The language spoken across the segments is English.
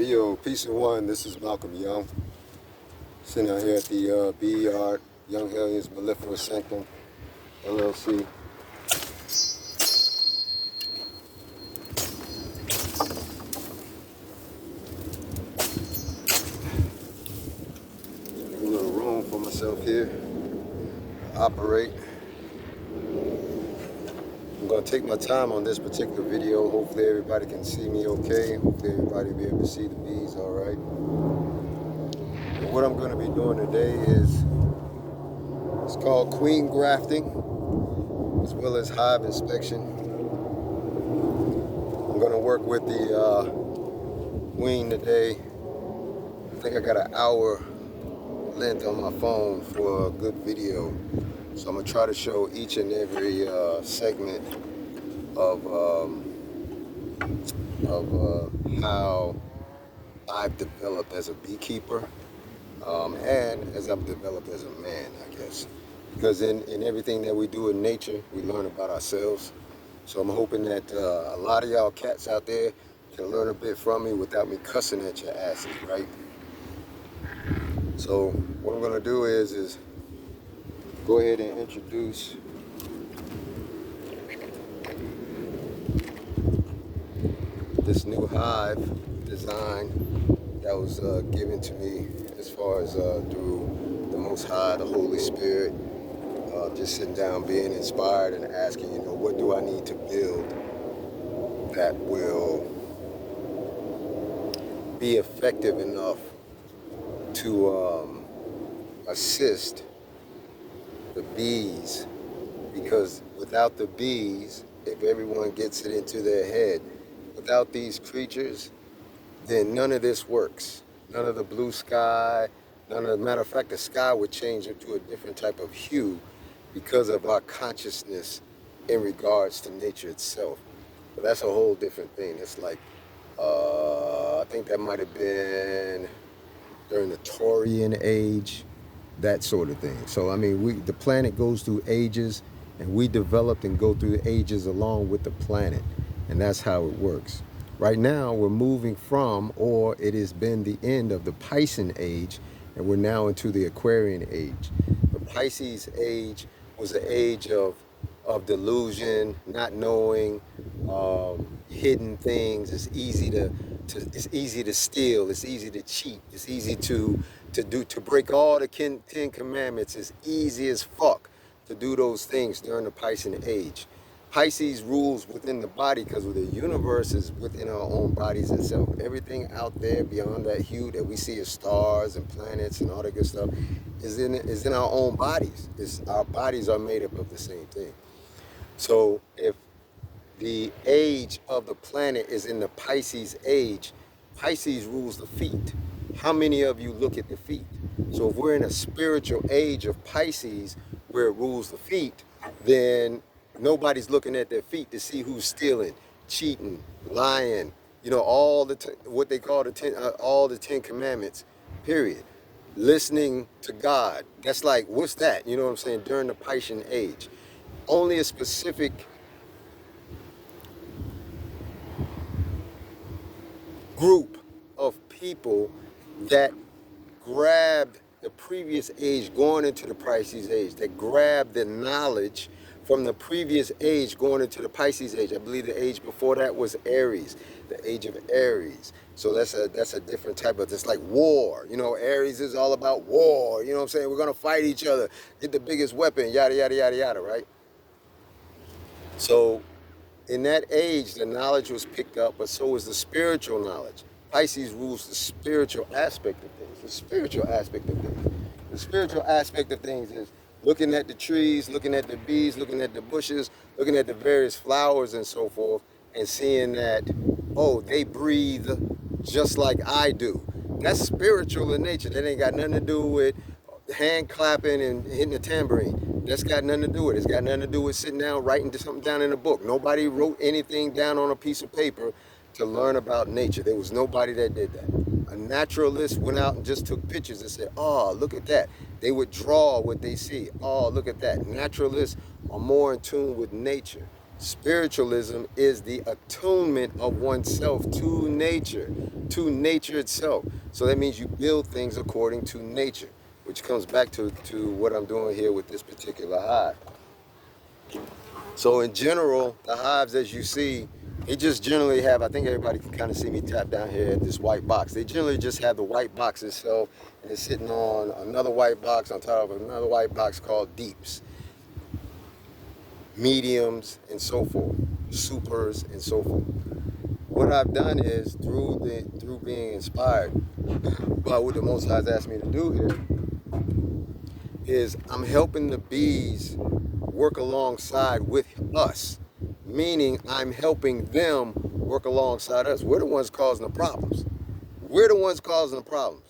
Yo, peace and one. This is Malcolm Young, sitting out here at the BER, Young Hellions Mellifera Sanctum, LLC. A little room for myself here, operate. I'm going to take my time on this particular video. Hopefully everybody can see me okay. Hopefully everybody will be able to see the bees all right. And what I'm going to be doing today is, it's called queen grafting, as well as hive inspection. I'm going to work with the queen today. I think I got an hour length on my phone for a good video. So I'm going to try to show each and every segment of how I've developed as a beekeeper and as I've developed as a man, I guess. Because in everything that we do in nature, we learn about ourselves. So I'm hoping that a lot of y'all cats out there can learn a bit from me without me cussing at your asses, right? So what I'm gonna do is go ahead and introduce this new hive design that was given to me as far as through the Most High, the Holy Spirit. Just sitting down, being inspired and asking, what do I need to build that will be effective enough to assist the bees, because without the bees, if everyone gets it into their head, without these creatures, then none of this works. None of the blue sky, matter of fact, the sky would change into a different type of hue because of our consciousness in regards to nature itself. But that's a whole different thing. It's like, I think that might have been during the Taurian age, that sort of thing. So I mean, the planet goes through ages, and we developed and go through the ages along with the planet, and that's how it works. Right now we're moving from, or it has been the end of the Piscean age, and we're now into the Aquarian age. The Pisces age was the age of delusion, not knowing, hidden things. It's easy to steal, it's easy to cheat, it's easy to break all the 10 commandments. It's easy as fuck to do those things during the Piscean age. Pisces rules within the body because the universe is within our own bodies itself. Everything out there beyond that hue that we see as stars and planets and all that good stuff is in our own bodies. Our bodies are made up of the same thing. So if the age of the planet is in the Pisces age, Pisces rules the feet. How many of you look at the feet? So if we're in a spiritual age of Pisces where it rules the feet, then nobody's looking at their feet to see who's stealing, cheating, lying, all what they call all the 10 commandments, period. Listening to God. That's like, what's that? You know what I'm saying? During the Piscean age. Only a specific group of people that grabbed the previous age going into the Pisces age, that grabbed the knowledge from the previous age going into the Pisces age. I believe the age before that was Aries, the age of Aries. So that's a different type of, it's like war. Aries is all about war. You know what I'm saying? We're gonna fight each other, get the biggest weapon, yada, yada, yada, yada, right? So in that age, the knowledge was picked up, but so was the spiritual knowledge. Pisces rules the spiritual aspect of things. The spiritual aspect of things. The spiritual aspect of things is looking at the trees, looking at the bees, looking at the bushes, looking at the various flowers and so forth, and seeing that, oh, they breathe just like I do. That's spiritual in nature. That ain't got nothing to do with hand clapping and hitting the tambourine. That's got nothing to do with it. It's got nothing to do with sitting down, writing something down in a book. Nobody wrote anything down on a piece of paper to learn about nature. There was nobody that did that. A naturalist went out and just took pictures and said, oh, look at that. They would draw what they see. Oh, look at that. Naturalists are more in tune with nature. Spiritualism is the attunement of oneself to nature. to nature itself. So that means you build things according to nature, which comes back to what I'm doing here with this particular hive. So in general, the hives, as you see, they just generally have, I think everybody can kind of see me tap down here at this white box. They generally just have the white box itself, and it's sitting on another white box on top of another white box called deeps, mediums, and so forth, supers, and so forth. What I've done is, through being inspired by what the Most High's asked me to do here, is I'm helping the bees work alongside with us, meaning I'm helping them work alongside us. We're the ones causing the problems. We're the ones causing the problems.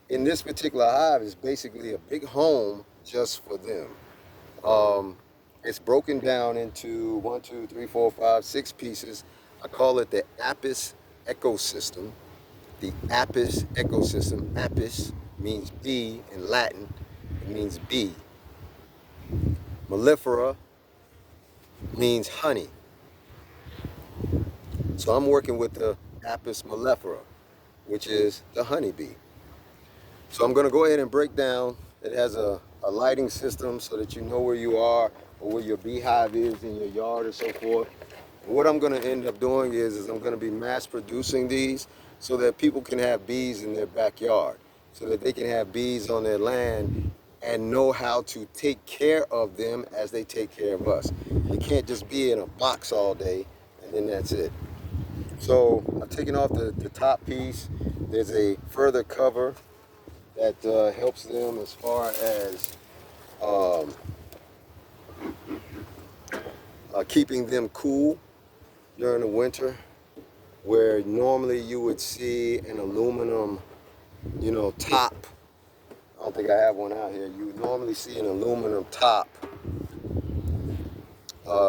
In this particular hive, is basically a big home just for them. It's broken down into 1, 2, 3, 4, 5, 6 pieces. I call it the Apis ecosystem. The Apis ecosystem. Apis means bee in Latin. It means bee. Mellifera means honey. So I'm working with the Apis mellifera, which is the honeybee. So I'm going to go ahead and break down. It has a lighting system so that you know where you are or where your beehive is in your yard or so forth. And what I'm going to end up doing is I'm going to be mass producing these so that people can have bees in their backyard, so that they can have bees on their land and know how to take care of them as they take care of us. You can't just be in a box all day and then that's it. So I'm taking off the top piece. There's a further cover that helps them as far as keeping them cool during the winter, where normally you would see an aluminum, top. I don't think I have one out here. You would normally see an aluminum top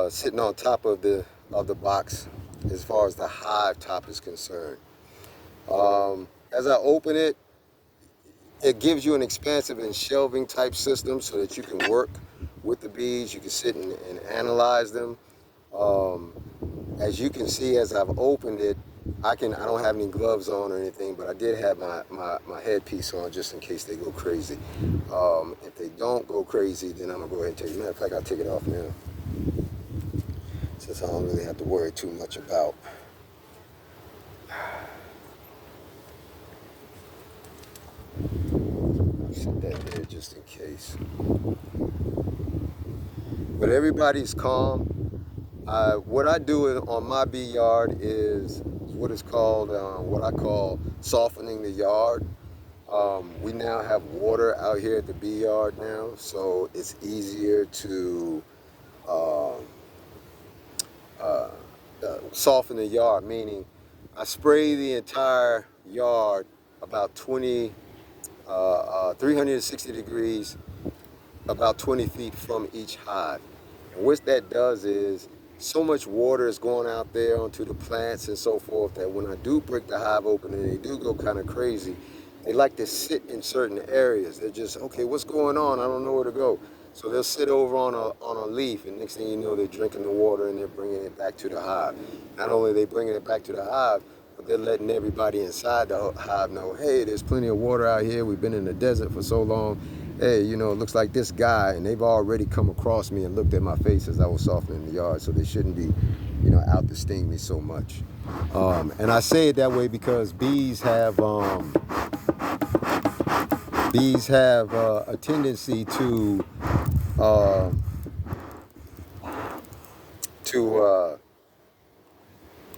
sitting on top of the box as far as the hive top is concerned. As I open it, it gives you an expansive and shelving type system so that you can work with the bees. You can sit and analyze them. As you can see, as I've opened it, I don't have any gloves on or anything, but I did have my headpiece on just in case they go crazy. If they don't go crazy, then I'm gonna go ahead and take it. Matter of fact, I'll take it off now, since I don't really have to worry too much about. Set that there just in case. But everybody's calm. What I do on my bee yard is what is called, what I call softening the yard. We now have water out here at the bee yard now, so it's easier to soften the yard, meaning I spray the entire yard about 360 degrees, about 20 feet from each hive. And what that does is, so much water is going out there onto the plants and so forth that when I do break the hive open and they do go kind of crazy, they like to sit in certain areas. They're just, okay, what's going on? I don't know where to go. So they'll sit over on a leaf, and next thing you know, they're drinking the water and they're bringing it back to the hive. Not only are they bringing it back to the hive, but they're letting everybody inside the hive know, hey, there's plenty of water out here. We've been in the desert for so long. Hey, it looks like this guy, and they've already come across me and looked at my face as I was softening the yard, so they shouldn't be, out to sting me so much. And I say it that way because bees have a tendency to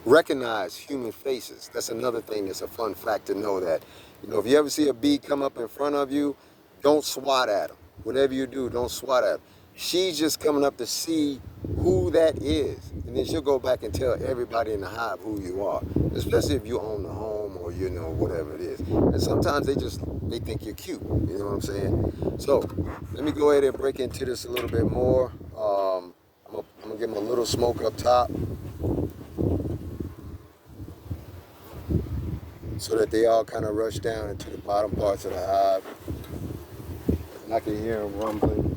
recognize human faces. That's another thing that's a fun fact to know, that, if you ever see a bee come up in front of you, don't swat at them. Whatever you do, don't swat at them. She's just coming up to see who that is. And then she'll go back and tell everybody in the hive who you are, especially if you own the home or, whatever it is. And sometimes they think you're cute. You know what I'm saying? So let me go ahead and break into this a little bit more. I'm going to give them a little smoke up top, so that they all kind of rush down into the bottom parts of the hive. And I can hear them rumbling.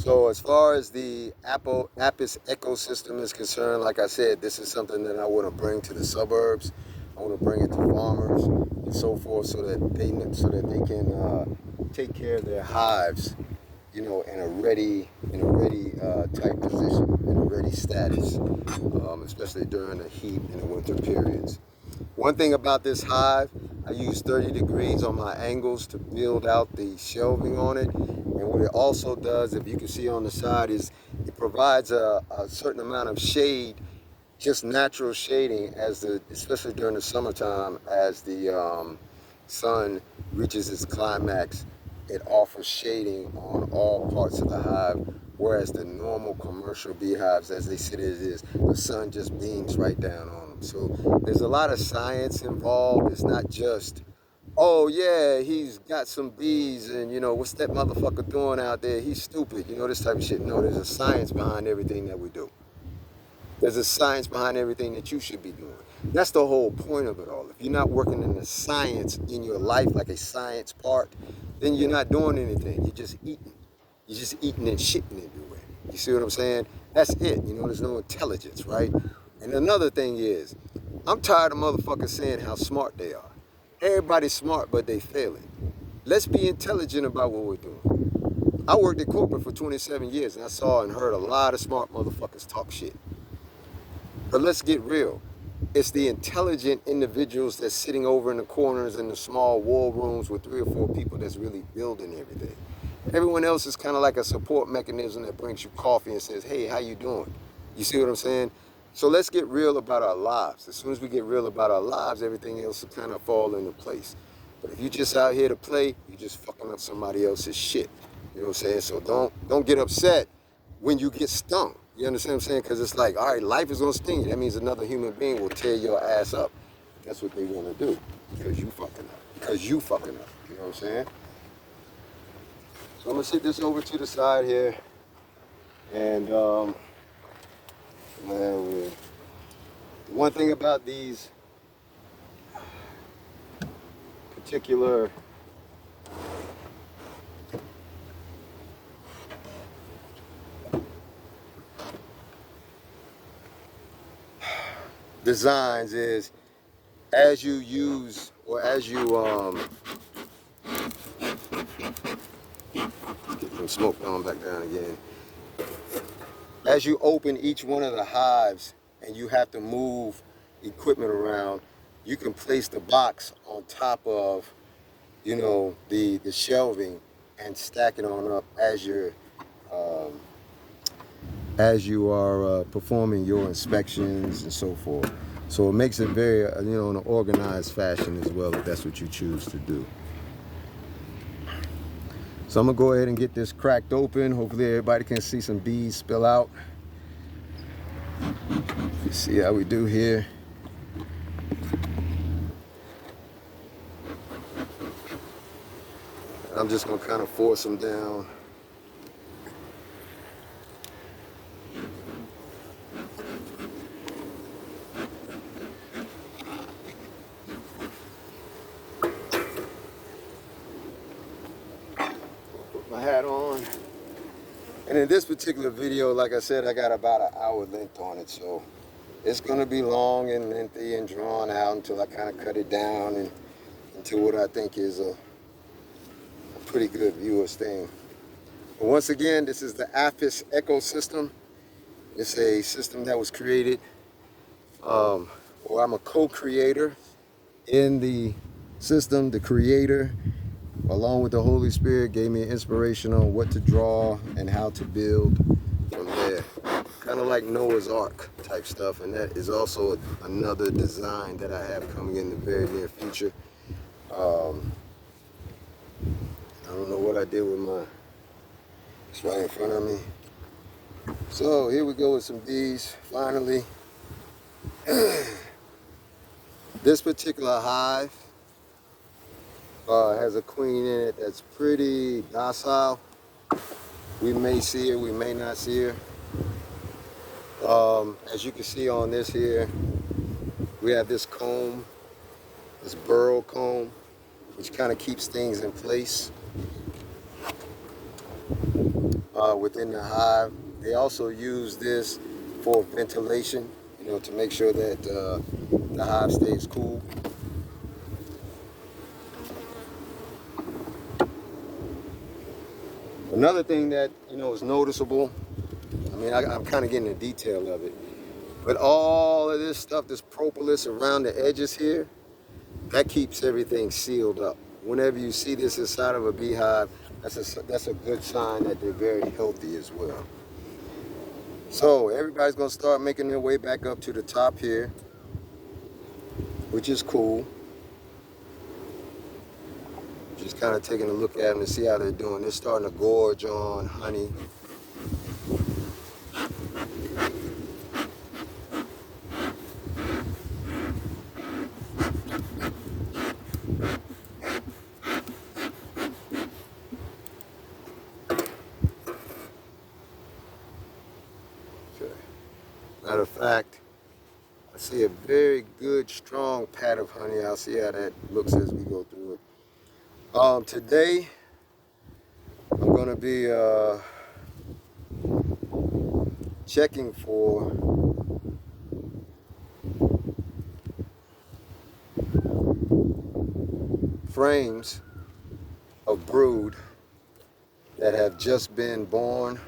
So as far as the Apis ecosystem is concerned, like I said, this is something that I want to bring to the suburbs. I want to bring it to farmers and so forth, so that they can take care of their hives, you know, in a ready type position, in a ready status, especially during the heat and the winter periods. One thing about this hive, I use 30 degrees on my angles to build out the shelving on it. And what it also does, if you can see on the side, is it provides a certain amount of shade, just natural shading, especially during the summertime, as the sun reaches its climax. It offers shading on all parts of the hive, whereas the normal commercial beehives, as they sit as is, the sun just beams right down on them. So there's a lot of science involved. It's not just, oh yeah, he's got some bees and you know, what's that motherfucker doing out there? He's stupid, you know, this type of shit. No, there's a science behind everything that we do. There's a science behind everything that you should be doing. That's the whole point of it all. If you're not working in the science in your life, like a science part, then you're not doing anything. You're just eating. You're just eating and shitting everywhere. You see what I'm saying? That's it. You know, there's no intelligence, right? And another thing is, I'm tired of motherfuckers saying how smart they are. Everybody's smart, but they failing. Let's be intelligent about what we're doing. I worked at corporate for 27 years, and I saw and heard a lot of smart motherfuckers talk shit. But let's get real. It's the intelligent individuals that's sitting over in the corners in the small war rooms with 3 or 4 people that's really building everything. Everyone else is kind of like a support mechanism that brings you coffee and says, hey, how you doing? You see what I'm saying? So let's get real about our lives. As soon as we get real about our lives, everything else will kind of fall into place. But if you're just out here to play, you're just fucking up somebody else's shit. You know what I'm saying? So don't get upset when you get stung. You understand what I'm saying? Because it's like, all right, life is gonna sting you. That means another human being will tear your ass up. That's what they want to do, because you fucking up. Because you fucking up. You know what I'm saying? So I'm gonna sit this over to the side here, and one thing about these particular designs is, as you use, or as you get some smoke going back down again, as you open each one of the hives and you have to move equipment around, you can place the box on top of, you know, the shelving and stack it on up as you are performing your inspections and so forth. So it makes it very, you know, in an organized fashion as well, if that's what you choose to do. So I'm gonna go ahead and get this cracked open. Hopefully everybody can see some bees spill out. Let's see how we do here. I'm just gonna kind of force them down. My hat on. And in this particular video, like I said, I got about an hour length on it, so it's gonna be long and lengthy and drawn out until I kind of cut it down and into what I think is a pretty good viewer's thing. But once again, this is the Apis ecosystem. It's a system that was created, or I'm a co-creator in the system. The creator, along with the Holy Spirit, gave me inspiration on what to draw and how to build from there. Kind of like Noah's Ark type stuff, and that is also another design that I have coming in the very near future. I don't know what I did with mine. It's right in front of me. So here we go with some bees, finally. This particular hive has a queen in it that's pretty docile. We may see her, we may not see her. As you can see on this here, we have this comb, this burrow comb, which kind of keeps things in place. within the hive. They also use this for ventilation, to make sure that the hive stays cool. Another thing that is noticeable, I mean, I'm kind of getting the detail of it, but all of this stuff, this propolis around the edges here, that keeps everything sealed up. Whenever you see this inside of a beehive, that's a good sign that they're very healthy as well. So everybody's gonna start making their way back up to the top here, which is cool. Just kind of taking a look at them to see how they're doing. They're starting to gorge on honey. Okay. Matter of fact, I see a very good, strong pat of honey. I'll see how that looks as we go through it. Today, I'm going to be checking for frames of brood that have just been born,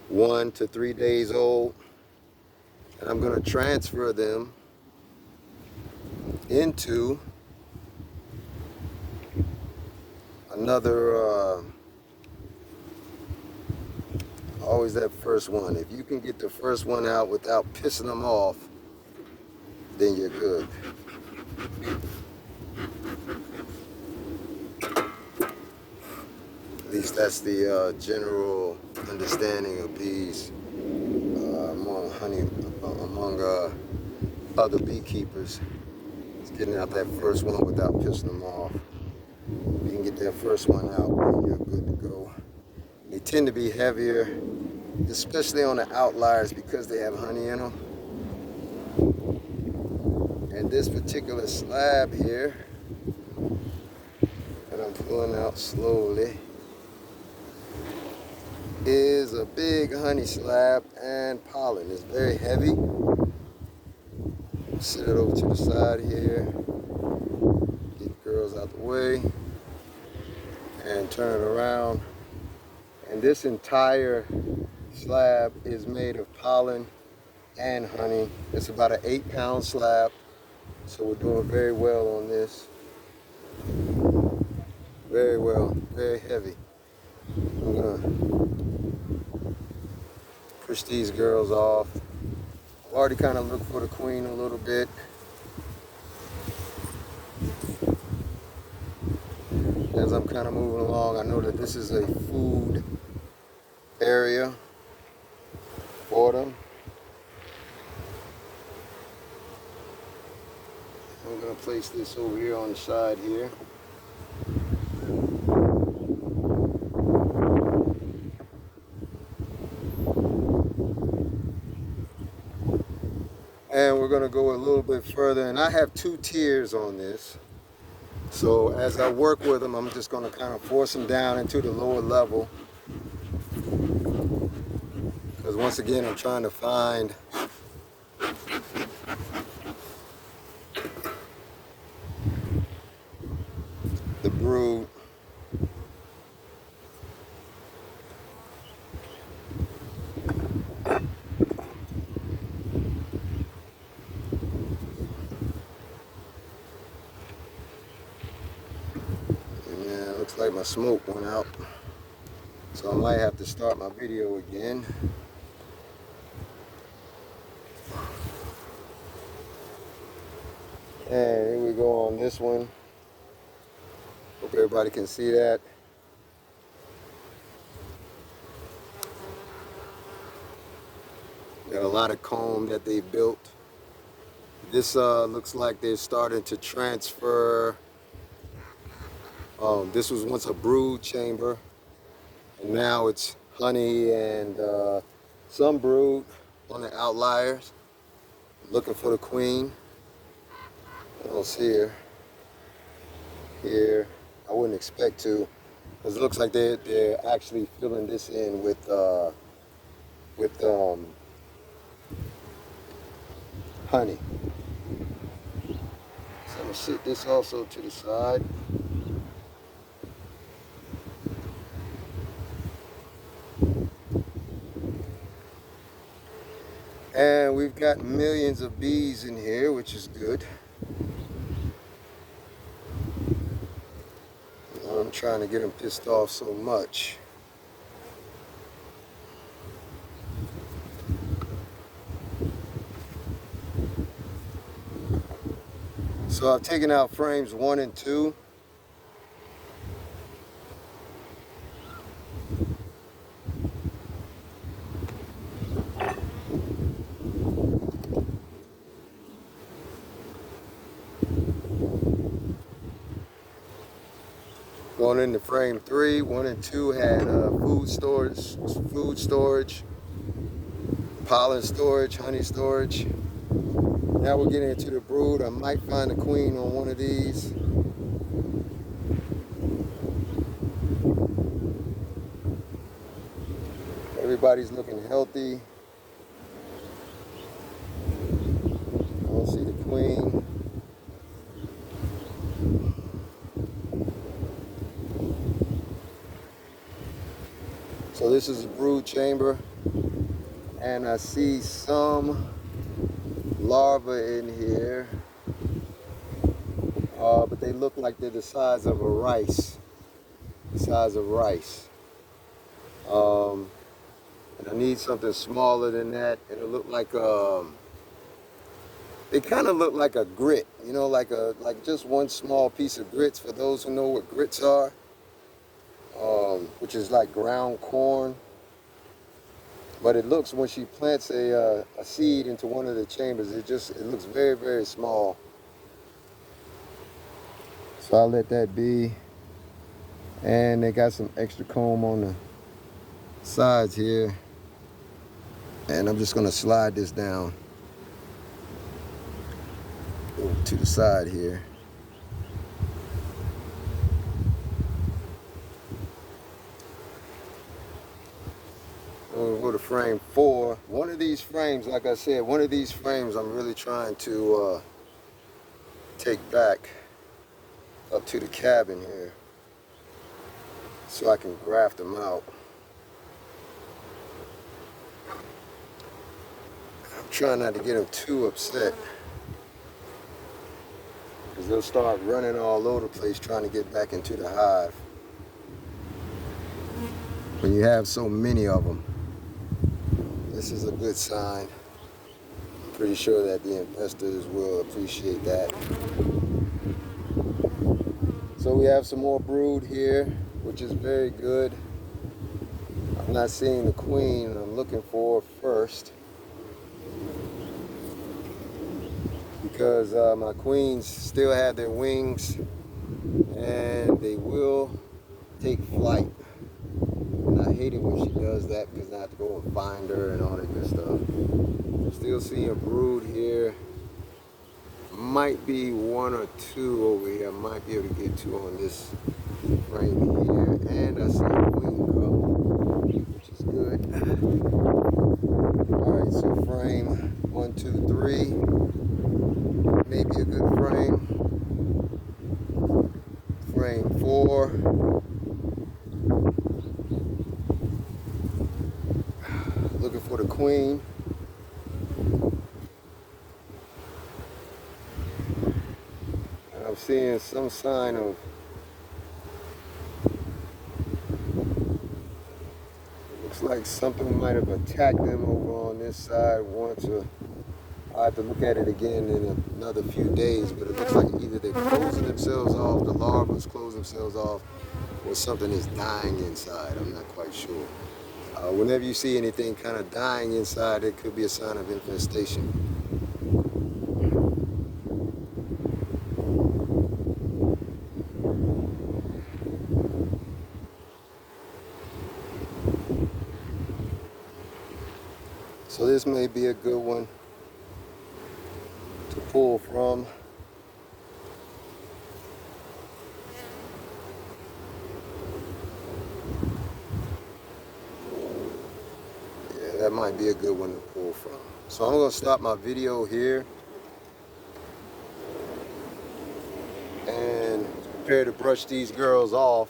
1 to 3 days old, and I'm going to transfer them into another, always that first one. If you can get the first one out without pissing them off, then you're good. At least that's the general understanding of bees among other beekeepers. It's getting out that first one without pissing them off. If you can get that first one out, then you're good to go. They tend to be heavier, especially on the outliers because they have honey in them. And this particular slab here that I'm pulling out slowly is a big honey slab and pollen. It's very heavy. Sit it over to the side here, get the girls out the way, and turn it around. And this entire slab is made of pollen and honey. It's about an 8-pound slab, so we're doing very well on this. Very well, very heavy. I'm gonna push these girls off. I've already kind of looked for the queen a little bit. As I'm kind of moving along, I know that this is a food area for them. I'm going to place this over here on the side here. And we're going to go a little bit further, and I have 2 tiers on this. So as I work with them, I'm just going to kind of force them down into the lower level. Because once again, I'm trying to find the brood. Yeah, looks like my smoke went out. So I might have to start my video again. And here we go on this one. Hope everybody can see that. Got a lot of comb that they built. This looks like they're starting to transfer. This was once a brood chamber, and now it's honey and some brood on the outliers. Looking for the queen. I don't see her here. I wouldn't expect to. Because it looks like they're actually filling this in with honey. So I'm gonna sit this also to the side. And we've got millions of bees in here, which is good. I'm trying to get them pissed off so much. So I've taken out frames 1 and 2. Going into frame 3, 1 and 2 had food storage, pollen storage, honey storage. Now we're getting into the brood. I might find a queen on one of these. Everybody's looking healthy. I don't see the queen. So this is a brood chamber, and I see some larvae in here, but they look like they're the size of a rice. The size of rice. And I need something smaller than that. It'll look like they kind of look like a grit, you know, like just one small piece of grits. For those who know what grits are, which is like ground corn. But it looks, when she plants a seed into one of the chambers, it looks very, very small. So I'll let that be. And they got some extra comb on the sides here. And I'm just gonna slide this down over to the side here. We'll go to frame 4. One of these frames, like I said, one of these frames I'm really trying to take back up to the cabin here so I can graft them out. I'm trying not to get them too upset, because they'll start running all over the place trying to get back into the hive when you have so many of them. This is a good sign. I'm pretty sure that the investors will appreciate that. So we have some more brood here, which is very good. I'm not seeing the queen I'm looking for first, because my queens still have their wings and they will take flight. And I hate it when she does that, because I have to go and find her and all that good stuff. Still seeing a brood here. Might be 1 or 2 over here. I might be able to get 2 on this frame here. And I see a queen come, which is good. Alright, so frame 1, 2, 3. Maybe a good frame. Frame 4. Looking for the queen. And I'm seeing some sign of, looks like something might have attacked them over on this side once. I have to look at it again in another few days, but it looks like either they're closing themselves off, the larvae close themselves off, or something is dying inside. I'm not quite sure. Whenever you see anything kind of dying inside, it could be a sign of infestation. So this may be a good one to pull from. That might be a good one to pull from. So I'm going to stop my video here and prepare to brush these girls off.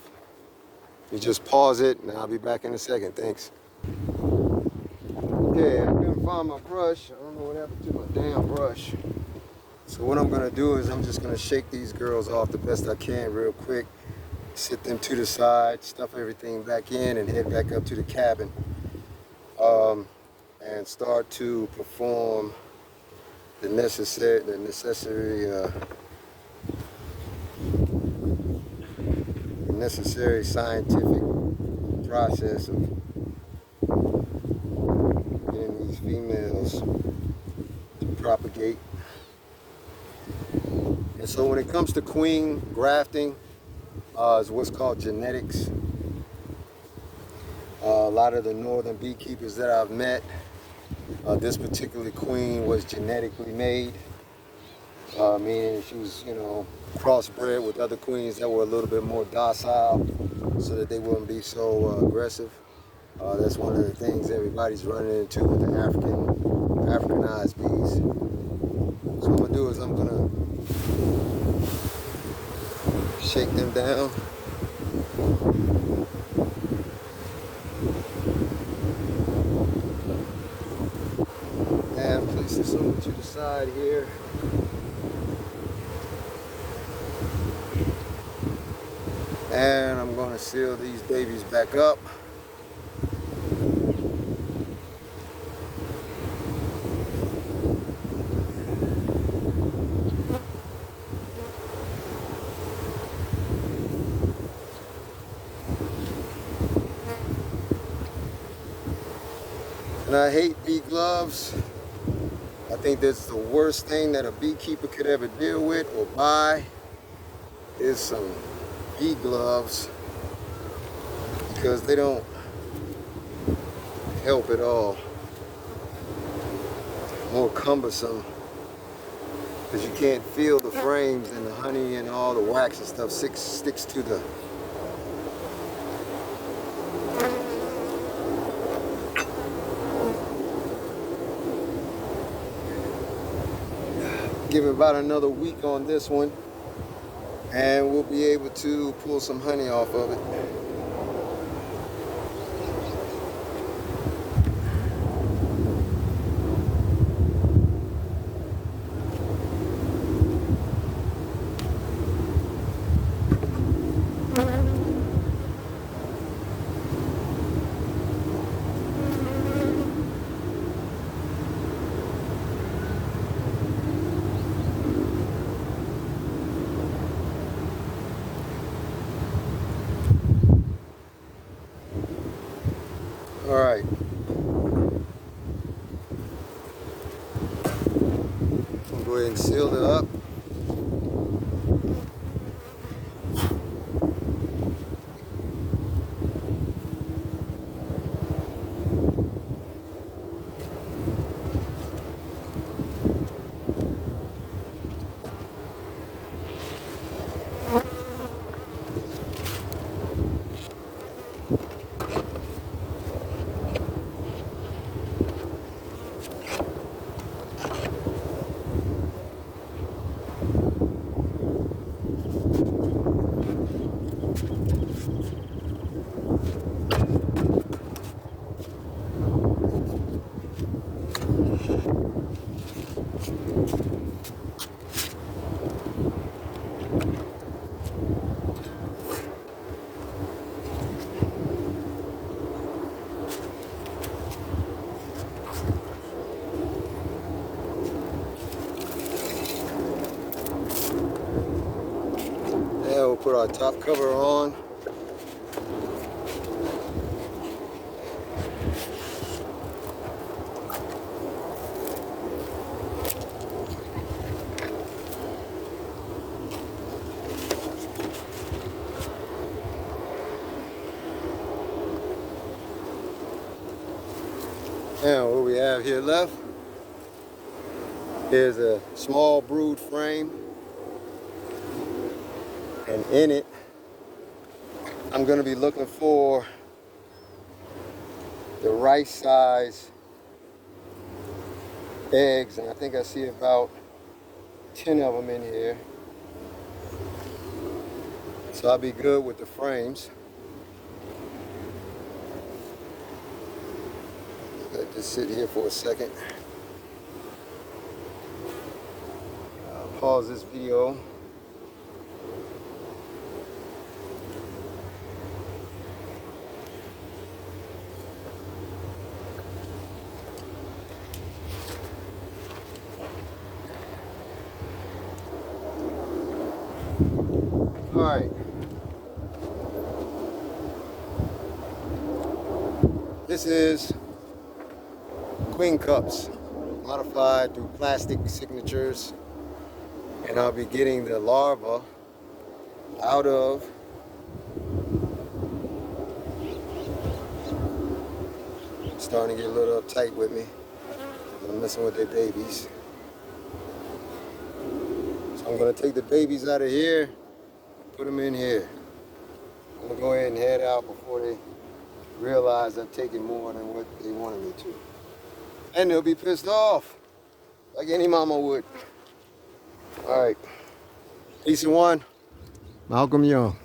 You just pause it and I'll be back in a second. Thanks. Okay, I couldn't find my brush. I don't know what happened to my damn brush. So what I'm gonna do is I'm just gonna shake these girls off the best I can real quick. Sit them to the side, stuff everything back in, and head back up to the cabin. And start to perform the necessary scientific process of getting these females to propagate. And so when it comes to queen grafting, is what's called genetics. A lot of the northern beekeepers that I've met, this particular queen was genetically made, meaning she was, crossbred with other queens that were a little bit more docile so that they wouldn't be so aggressive. That's one of the things everybody's running into with the Africanized bees. So what I'm gonna do is I'm gonna shake them down. And place this over to the side here. And I'm going to seal these babies back up. And I hate bee gloves. I think that's the worst thing that a beekeeper could ever deal with or buy is some bee gloves, because they don't help at all. More cumbersome because you can't feel the frames, and the honey and all the wax and stuff sticks to the give it about another week on this one, and we'll be able to pull some honey off of it. All right. I'll go ahead and seal it up. We'll put our top cover on. And what we have here left is a small brood frame. And in it, I'm going to be looking for the right size eggs, and I think I see about 10 of them in here. So I'll be good with the frames. Let this sit here for a second. I'll pause this video. All right. This is Queen Cups, modified through plastic signatures. And I'll be getting the larva out of starting to get a little uptight with me. I'm messing with their babies. So I'm gonna take the babies out of here, put them in here. I'm gonna go ahead and head out before they realize I've taken more than what they wanted me to. And they'll be pissed off, like any mama would. All right, peace and one, Malcolm Young.